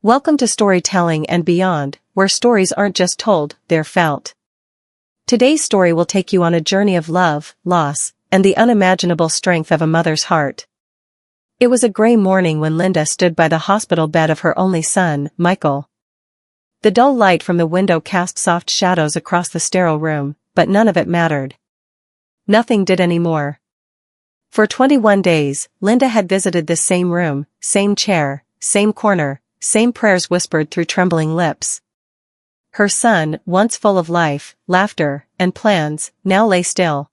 Welcome to Storytelling and Beyond, where stories aren't just told, they're felt. Today's story will take you on a journey of love, loss, and the unimaginable strength of a mother's heart. It was a gray morning when Linda stood by the hospital bed of her only son, Michael. The dull light from the window cast soft shadows across the sterile room, but none of it mattered. Nothing did anymore. For 21 days, Linda had visited this same room, same chair, same corner, same prayers whispered through trembling lips. Her son, once full of life, laughter, and plans, now lay still.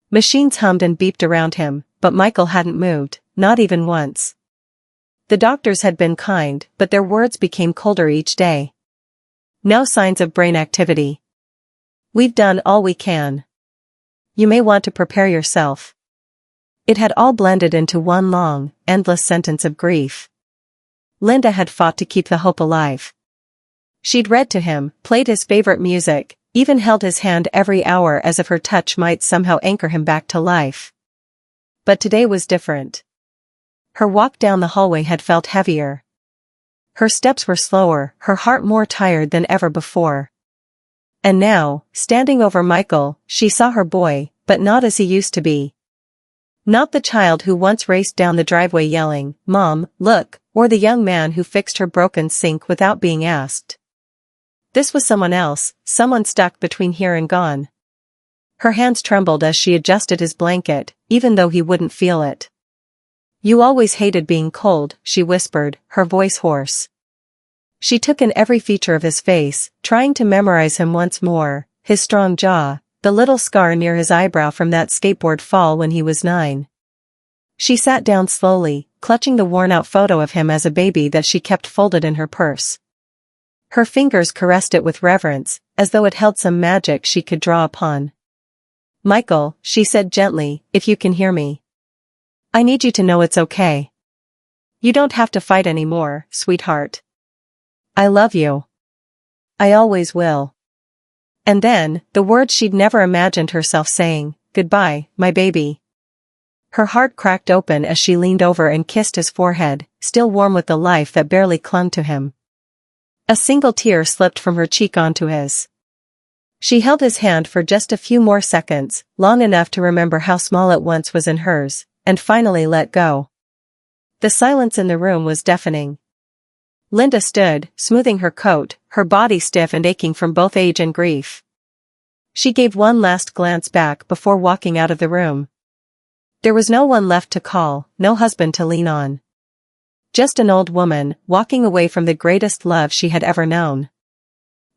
Machines hummed and beeped around him, but Michael hadn't moved, not even once. The doctors had been kind, but their words became colder each day. No signs of brain activity. We've done all we can. You may want to prepare yourself. It had all blended into one long, endless sentence of grief. Linda had fought to keep the hope alive. She'd read to him, played his favorite music, even held his hand every hour as if her touch might somehow anchor him back to life. But today was different. Her walk down the hallway had felt heavier. Her steps were slower, her heart more tired than ever before. And now, standing over Michael, she saw her boy, but not as he used to be. Not the child who once raced down the driveway yelling, "Mom, look," or the young man who fixed her broken sink without being asked. This was someone else, someone stuck between here and gone. Her hands trembled as she adjusted his blanket, even though he wouldn't feel it. "You always hated being cold," she whispered, her voice hoarse. She took in every feature of his face, trying to memorize him once more, his strong jaw, the little scar near his eyebrow from that skateboard fall when he was 9. She sat down slowly, clutching the worn-out photo of him as a baby that she kept folded in her purse. Her fingers caressed it with reverence, as though it held some magic she could draw upon. "Michael," she said gently, "if you can hear me. I need you to know it's okay. You don't have to fight anymore, sweetheart. I love you. I always will." And then, the words she'd never imagined herself saying, "Goodbye, my baby." Her heart cracked open as she leaned over and kissed his forehead, still warm with the life that barely clung to him. A single tear slipped from her cheek onto his. She held his hand for just a few more seconds, long enough to remember how small it once was in hers, and finally let go. The silence in the room was deafening. Linda stood, smoothing her coat, her body stiff and aching from both age and grief. She gave one last glance back before walking out of the room. There was no one left to call, no husband to lean on. Just an old woman, walking away from the greatest love she had ever known.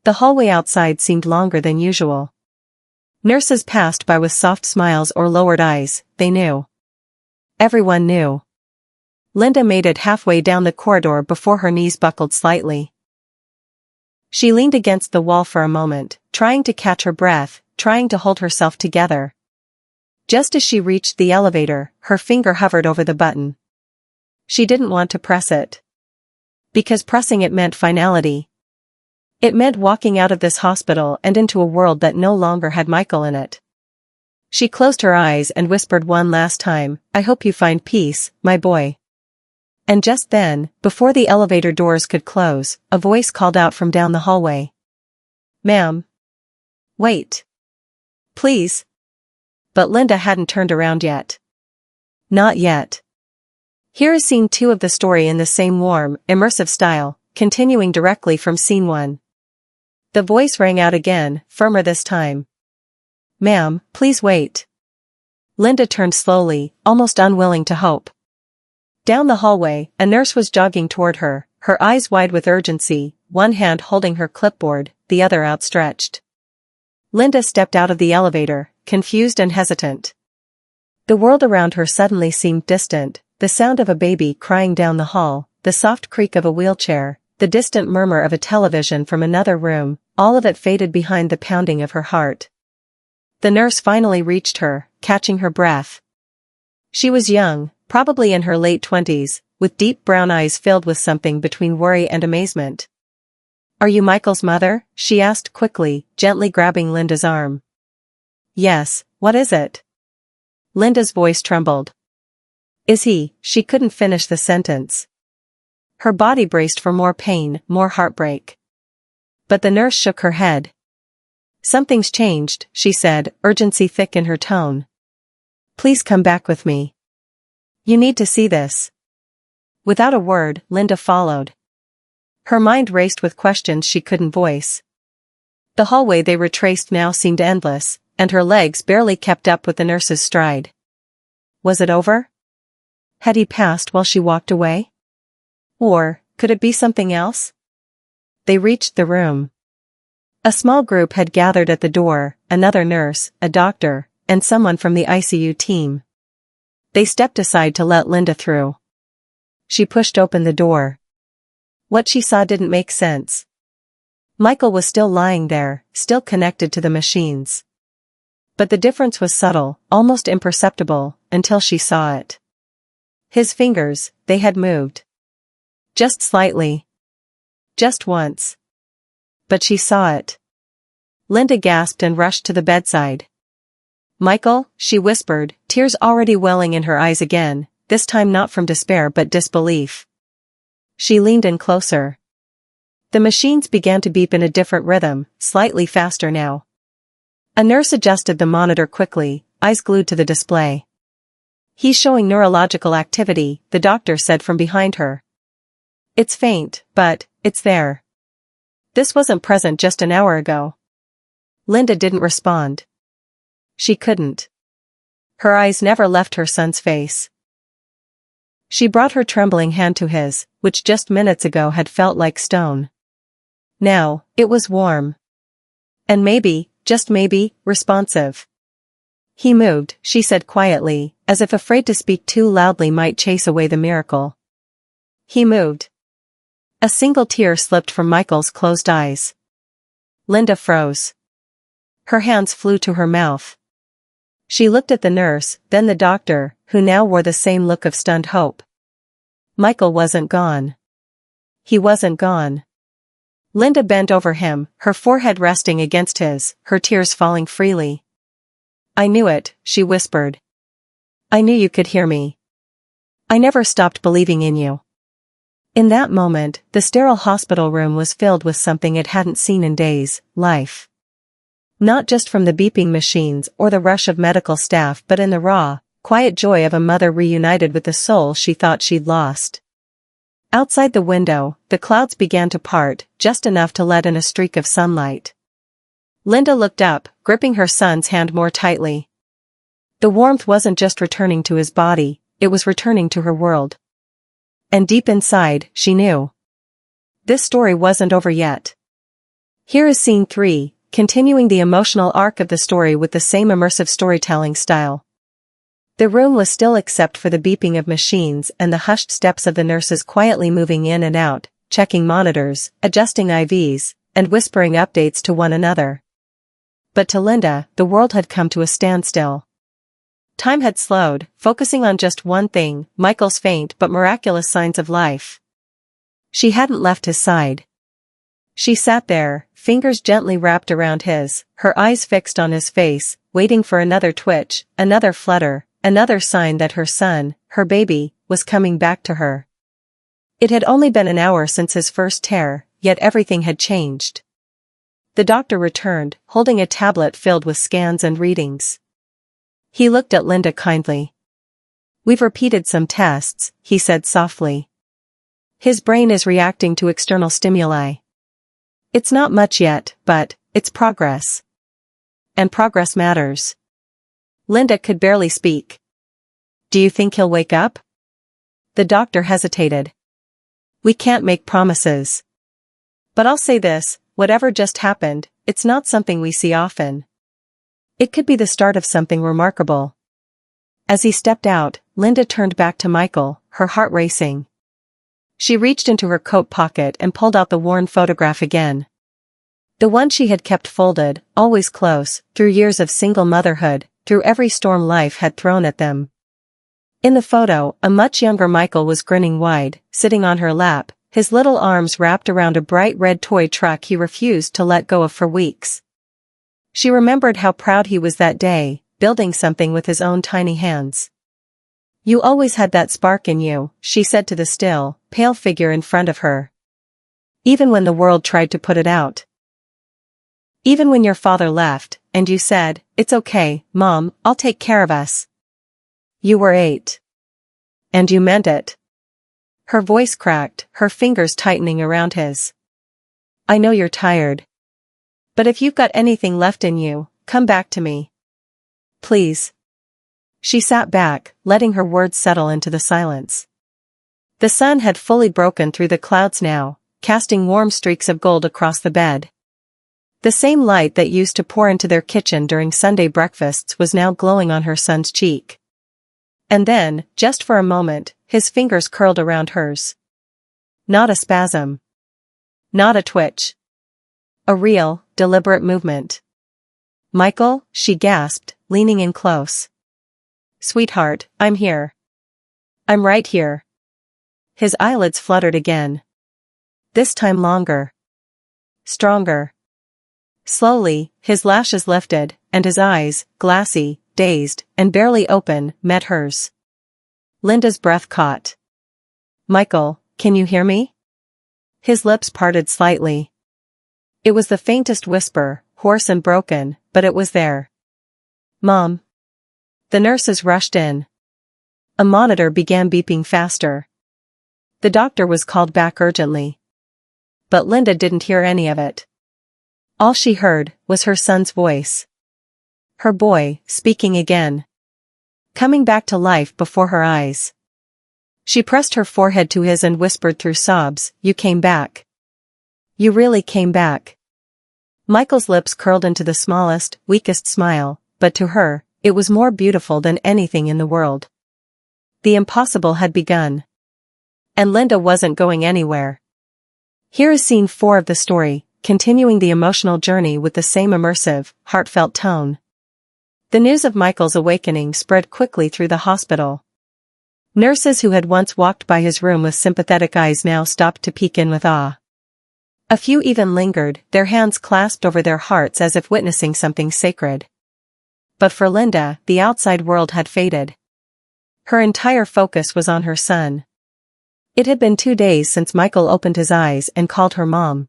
The hallway outside seemed longer than usual. Nurses passed by with soft smiles or lowered eyes, they knew. Everyone knew. Linda made it halfway down the corridor before her knees buckled slightly. She leaned against the wall for a moment, trying to catch her breath, trying to hold herself together. Just as she reached the elevator, her finger hovered over the button. She didn't want to press it. Because pressing it meant finality. It meant walking out of this hospital and into a world that no longer had Michael in it. She closed her eyes and whispered one last time, "I hope you find peace, my boy." And just then, before the elevator doors could close, a voice called out from down the hallway. "Ma'am. Wait. Please." But Linda hadn't turned around yet. Not yet. Here is scene 2 of the story in the same warm, immersive style, continuing directly from scene 1. The voice rang out again, firmer this time. "Ma'am, please wait." Linda turned slowly, almost unwilling to hope. Down the hallway, a nurse was jogging toward her, her eyes wide with urgency, one hand holding her clipboard, the other outstretched. Linda stepped out of the elevator, confused and hesitant. The world around her suddenly seemed distant, the sound of a baby crying down the hall, the soft creak of a wheelchair, the distant murmur of a television from another room, all of it faded behind the pounding of her heart. The nurse finally reached her, catching her breath. She was young, probably in her late 20s, with deep brown eyes filled with something between worry and amazement. "Are you Michael's mother?" she asked quickly, gently grabbing Linda's arm. "Yes, what is it?" Linda's voice trembled. "Is he?" She couldn't finish the sentence. Her body braced for more pain, more heartbreak. But the nurse shook her head. "Something's changed," she said, urgency thick in her tone. "Please come back with me. You need to see this." Without a word, Linda followed. Her mind raced with questions she couldn't voice. The hallway they retraced now seemed endless, and her legs barely kept up with the nurse's stride. Was it over? Had he passed while she walked away? Or, could it be something else? They reached the room. A small group had gathered at the door, another nurse, a doctor, and someone from the ICU team. They stepped aside to let Linda through. She pushed open the door. What she saw didn't make sense. Michael was still lying there, still connected to the machines. But the difference was subtle, almost imperceptible, until she saw it. His fingers, they had moved. Just slightly. Just once. But she saw it. Linda gasped and rushed to the bedside. "Michael," she whispered, tears already welling in her eyes again, this time not from despair but disbelief. She leaned in closer. The machines began to beep in a different rhythm, slightly faster now. A nurse adjusted the monitor quickly, eyes glued to the display. "He's showing neurological activity," the doctor said from behind her. "It's faint, but it's there. This wasn't present just an hour ago." Linda didn't respond. She couldn't. Her eyes never left her son's face. She brought her trembling hand to his, which just minutes ago had felt like stone. Now, it was warm. And maybe, just maybe, responsive. "He moved," she said quietly, as if afraid to speak too loudly might chase away the miracle. "He moved." A single tear slipped from Michael's closed eyes. Linda froze. Her hands flew to her mouth. She looked at the nurse, then the doctor, who now wore the same look of stunned hope. Michael wasn't gone. He wasn't gone. Linda bent over him, her forehead resting against his, her tears falling freely. "I knew it," she whispered. "I knew you could hear me. I never stopped believing in you." In that moment, the sterile hospital room was filled with something it hadn't seen in days, life. Not just from the beeping machines or the rush of medical staff but in the raw, quiet joy of a mother reunited with the soul she thought she'd lost. Outside the window, the clouds began to part, just enough to let in a streak of sunlight. Linda looked up, gripping her son's hand more tightly. The warmth wasn't just returning to his body, it was returning to her world. And deep inside, she knew. This story wasn't over yet. Here is scene 3, continuing the emotional arc of the story with the same immersive storytelling style. The room was still except for the beeping of machines and the hushed steps of the nurses quietly moving in and out, checking monitors, adjusting IVs, and whispering updates to one another. But to Linda, the world had come to a standstill. Time had slowed, focusing on just one thing, Michael's faint but miraculous signs of life. She hadn't left his side. She sat there, fingers gently wrapped around his, her eyes fixed on his face, waiting for another twitch, another flutter, another sign that her son, her baby, was coming back to her. It had only been an hour since his first tear, yet everything had changed. The doctor returned, holding a tablet filled with scans and readings. He looked at Linda kindly. "We've repeated some tests," he said softly. "His brain is reacting to external stimuli. It's not much yet, but it's progress. And progress matters." Linda could barely speak. "Do you think he'll wake up?" The doctor hesitated. "We can't make promises. But I'll say this, whatever just happened, it's not something we see often. It could be the start of something remarkable." As he stepped out, Linda turned back to Michael, her heart racing. She reached into her coat pocket and pulled out the worn photograph again. The one she had kept folded, always close, through years of single motherhood, through every storm life had thrown at them. In the photo, a much younger Michael was grinning wide, sitting on her lap, his little arms wrapped around a bright red toy truck he refused to let go of for weeks. She remembered how proud he was that day, building something with his own tiny hands. "You always had that spark in you," she said to the still, pale figure in front of her. Even when the world tried to put it out. Even when your father left, and you said, "It's okay, Mom, I'll take care of us." You were 8. And you meant it. Her voice cracked, her fingers tightening around his. I know you're tired. But if you've got anything left in you, come back to me. Please. She sat back, letting her words settle into the silence. The sun had fully broken through the clouds now, casting warm streaks of gold across the bed. The same light that used to pour into their kitchen during Sunday breakfasts was now glowing on her son's cheek. And then, just for a moment, his fingers curled around hers. Not a spasm. Not a twitch. A real, deliberate movement. Michael, she gasped, leaning in close. Sweetheart, I'm here. I'm right here. His eyelids fluttered again. This time longer. Stronger. Slowly, his lashes lifted, and his eyes, glassy, dazed, and barely open, met hers. Linda's breath caught. Michael, can you hear me? His lips parted slightly. It was the faintest whisper, hoarse and broken, but it was there. Mom. The nurses rushed in. A monitor began beeping faster. The doctor was called back urgently. But Linda didn't hear any of it. All she heard was her son's voice. Her boy, speaking again. Coming back to life before her eyes. She pressed her forehead to his and whispered through sobs, "You came back. You really came back." Michael's lips curled into the smallest, weakest smile, but to her, it was more beautiful than anything in the world. The impossible had begun. And Linda wasn't going anywhere. Here is scene 4 of the story, continuing the emotional journey with the same immersive, heartfelt tone. The news of Michael's awakening spread quickly through the hospital. Nurses who had once walked by his room with sympathetic eyes now stopped to peek in with awe. A few even lingered, their hands clasped over their hearts as if witnessing something sacred. But for Linda, the outside world had faded. Her entire focus was on her son. It had been 2 days since Michael opened his eyes and called her mom.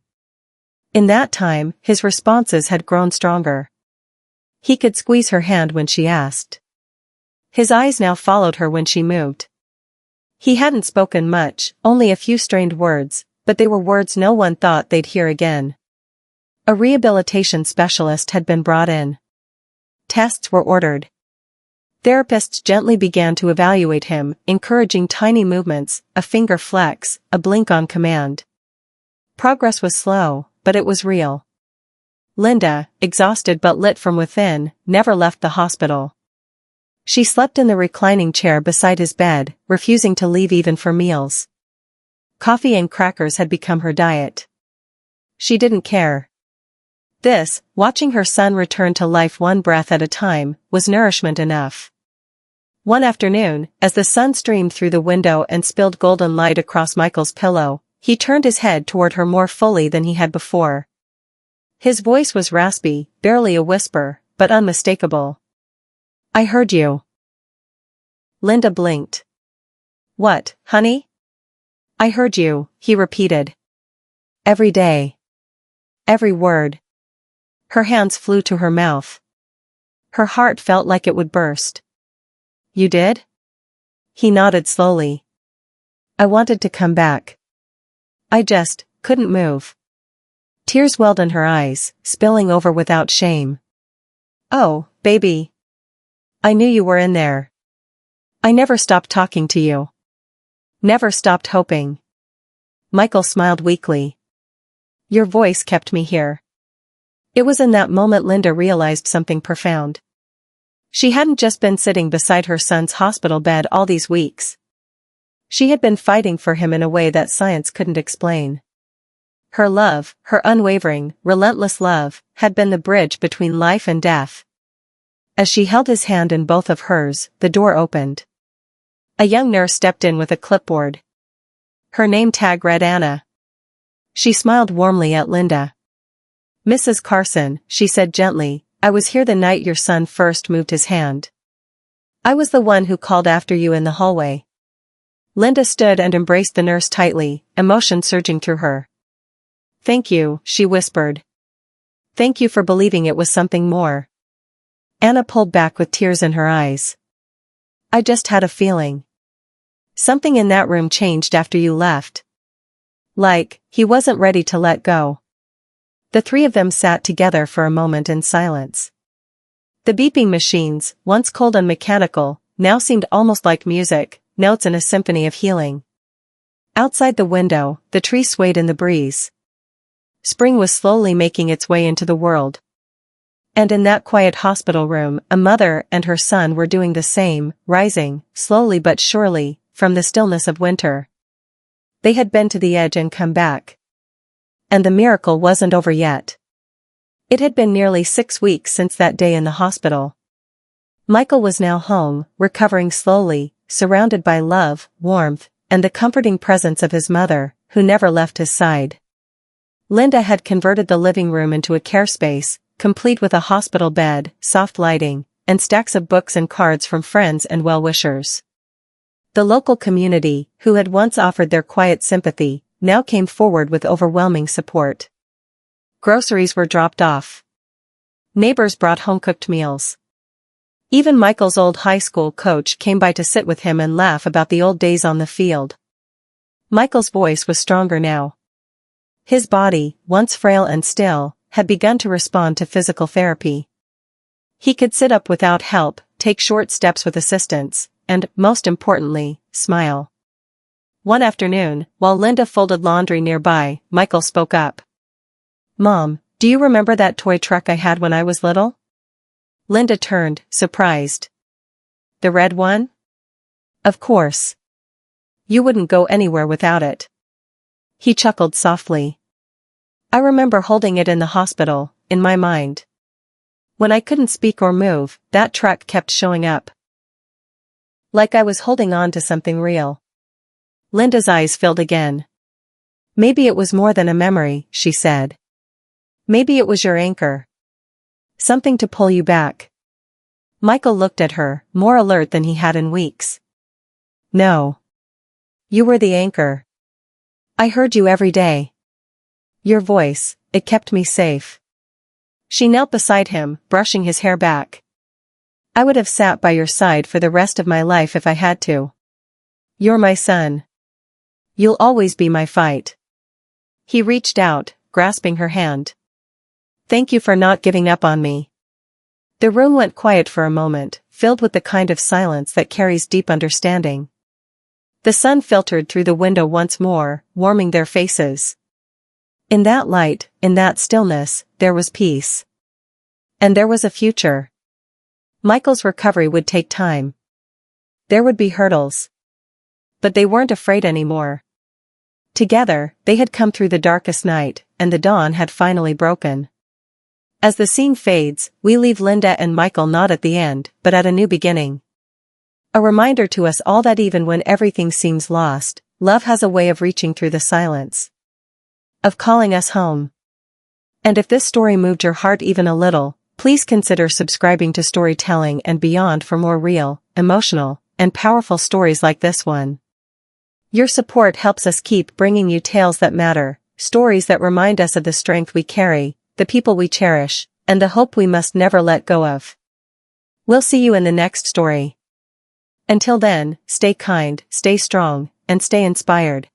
In that time, his responses had grown stronger. He could squeeze her hand when she asked. His eyes now followed her when she moved. He hadn't spoken much, only a few strained words, but they were words no one thought they'd hear again. A rehabilitation specialist had been brought in. Tests were ordered. Therapists gently began to evaluate him, encouraging tiny movements, a finger flex, a blink on command. Progress was slow, but it was real. Linda, exhausted but lit from within, never left the hospital. She slept in the reclining chair beside his bed, refusing to leave even for meals. Coffee and crackers had become her diet. She didn't care. This, watching her son return to life one breath at a time, was nourishment enough. One afternoon, as the sun streamed through the window and spilled golden light across Michael's pillow, he turned his head toward her more fully than he had before. His voice was raspy, barely a whisper, but unmistakable. I heard you. Linda blinked. What, honey? I heard you, he repeated. Every day. Every word. Her hands flew to her mouth. Her heart felt like it would burst. You did? He nodded slowly. I wanted to come back. I just couldn't move. Tears welled in her eyes, spilling over without shame. Oh, baby. I knew you were in there. I never stopped talking to you. Never stopped hoping. Michael smiled weakly. Your voice kept me here. It was in that moment Linda realized something profound. She hadn't just been sitting beside her son's hospital bed all these weeks. She had been fighting for him in a way that science couldn't explain. Her love, her unwavering, relentless love, had been the bridge between life and death. As she held his hand in both of hers, the door opened. A young nurse stepped in with a clipboard. Her name tag read Anna. She smiled warmly at Linda. Mrs. Carson, she said gently, I was here the night your son first moved his hand. I was the one who called after you in the hallway. Linda stood and embraced the nurse tightly, emotion surging through her. "Thank you," she whispered. "Thank you for believing it was something more." Anna pulled back with tears in her eyes. "I just had a feeling. Something in that room changed after you left. Like, he wasn't ready to let go." The three of them sat together for a moment in silence. The beeping machines, once cold and mechanical, now seemed almost like music, notes in a symphony of healing. Outside the window, the tree swayed in the breeze. Spring was slowly making its way into the world. And in that quiet hospital room, a mother and her son were doing the same, rising, slowly but surely, from the stillness of winter. They had been to the edge and come back. And the miracle wasn't over yet. It had been nearly 6 weeks since that day in the hospital. Michael was now home, recovering slowly, surrounded by love, warmth, and the comforting presence of his mother, who never left his side. Linda had converted the living room into a care space, complete with a hospital bed, soft lighting, and stacks of books and cards from friends and well-wishers. The local community, who had once offered their quiet sympathy, now came forward with overwhelming support. Groceries were dropped off. Neighbors brought home-cooked meals. Even Michael's old high school coach came by to sit with him and laugh about the old days on the field. Michael's voice was stronger now. His body, once frail and still, had begun to respond to physical therapy. He could sit up without help, take short steps with assistance, and, most importantly, smile. One afternoon, while Linda folded laundry nearby, Michael spoke up. "Mom, do you remember that toy truck I had when I was little?" Linda turned, surprised. "The red one?" "Of course. You wouldn't go anywhere without it." He chuckled softly. "I remember holding it in the hospital, in my mind. When I couldn't speak or move, that truck kept showing up. Like I was holding on to something real." Linda's eyes filled again. "Maybe it was more than a memory," she said. "Maybe it was your anchor. Something to pull you back." Michael looked at her, more alert than he had in weeks. "No. You were the anchor. I heard you every day. Your voice, it kept me safe." She knelt beside him, brushing his hair back. "I would have sat by your side for the rest of my life if I had to. You're my son. You'll always be my fight." He reached out, grasping her hand. "Thank you for not giving up on me." The room went quiet for a moment, filled with the kind of silence that carries deep understanding. The sun filtered through the window once more, warming their faces. In that light, in that stillness, there was peace. And there was a future. Michael's recovery would take time. There would be hurdles. But they weren't afraid anymore. Together, they had come through the darkest night, and the dawn had finally broken. As the scene fades, we leave Linda and Michael not at the end, but at a new beginning. A reminder to us all that even when everything seems lost, love has a way of reaching through the silence. Of calling us home. And if this story moved your heart even a little, please consider subscribing to Storytelling and Beyond for more real, emotional, and powerful stories like this one. Your support helps us keep bringing you tales that matter, stories that remind us of the strength we carry, the people we cherish, and the hope we must never let go of. We'll see you in the next story. Until then, stay kind, stay strong, and stay inspired.